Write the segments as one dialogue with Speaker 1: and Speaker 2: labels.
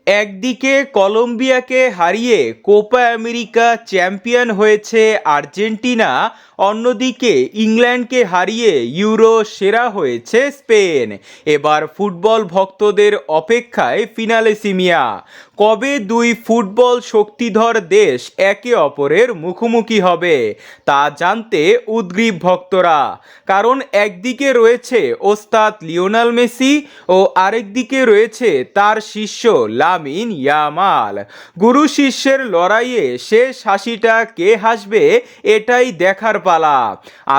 Speaker 1: একদিকে কলম্বিয়াকে হারিয়ে কোপা আমেরিকা চ্যাম্পিয়ন হয়েছে আর্জেন্টিনা, অন্যদিকে ইংল্যান্ডকে হারিয়ে ইউরো সেরা হয়েছে স্পেন। এবার ফুটবল ভক্তদের অপেক্ষায় ফিনালেসিমিয়া। কবে দুই ফুটবল শক্তিধর দেশ একে অপরের মুখোমুখি হবে তা জানতে উদগ্রীব ভক্তরা। কারণ একদিকে রয়েছে ওস্তাদ লিওনেল মেসি ও আরেকদিকে রয়েছে তার শিষ্য লামিন ইয়ামাল। গুরু শিষ্যের লড়াইয়ে শেষ হাসিটা কে হাসবে এটাই দেখার পালা।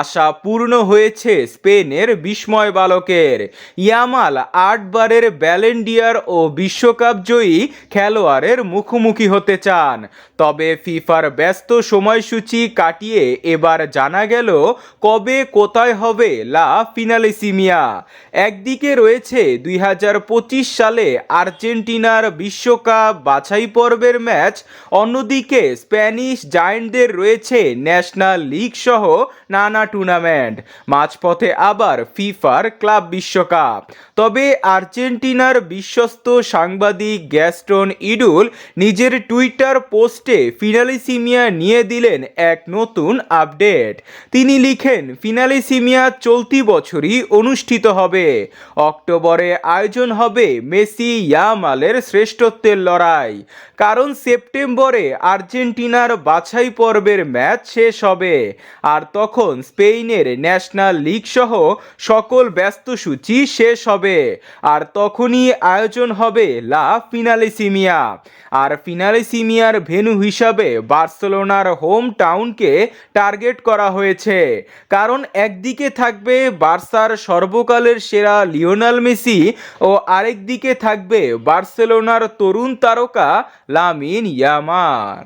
Speaker 1: আশা পূর্ণ হয়েছে স্পেনের বিস্ময় বালকের। ইয়ামাল 8 বারের ব্যালন ডি'অর ও বিশ্বকাপ জয়ী খেলোয়াড়ের মুখোমুখি হতে চান। তবে ফিফার ব্যস্ত সময়সূচি কাটিয়ে এবার জানা গেল কবে কোথায় হবে লা ফিনালেসিমিয়া। একদিকে রয়েছে 2025 সালে আর্জেন্টিনার বিশ্বকাপ বাছাই পর্বের ম্যাচ, অন্যদিকে স্প্যানিশ জায়ান্টদের রয়েছে ন্যাশনাল লিগ সহ নানা টুর্নামেন্ট, মাঝপথে আবার ফিফার ক্লাব বিশ্বকাপ। তবে আর্জেন্টিনার বিশ্বস্ত সাংবাদিক গ্যাস্টন ইডুল নিজের টুইটার পোস্টে ফিনালেসিমিয়া নিয়ে দিলেন এক নতুন আপডেট। তিনি লিখেন, ফিনালেসিমিয়া চলতি বছরই অনুষ্ঠিত হবে। অক্টোবরে আয়োজন হবে মেসি ইয়ামালের শ্রেষ্ঠত্বের লড়াই। কারণ সেপ্টেম্বরে আর্জেন্টিনার বাছাই পর্বের ম্যাচ শেষ হবে, আর তখন স্পেনের ন্যাশনাল লিগ সহ সকল ব্যস্ত সূচি শেষ হবে, আর তখনই আয়োজন হবে লা ফিনালেসিমিয়া। আর ফিনালেসিমিয়ার ভেন্যু হিসাবে বার্সেলোনার হোম টাউনকে টার্গেট করা হয়েছে। কারণ একদিকে থাকবে বার্সার সর্বকালের সেরা লিওনেল মেসি ও আরেকদিকে থাকবে বার্সেলোনার তরুণ তারকা লামিন ইয়ামাল।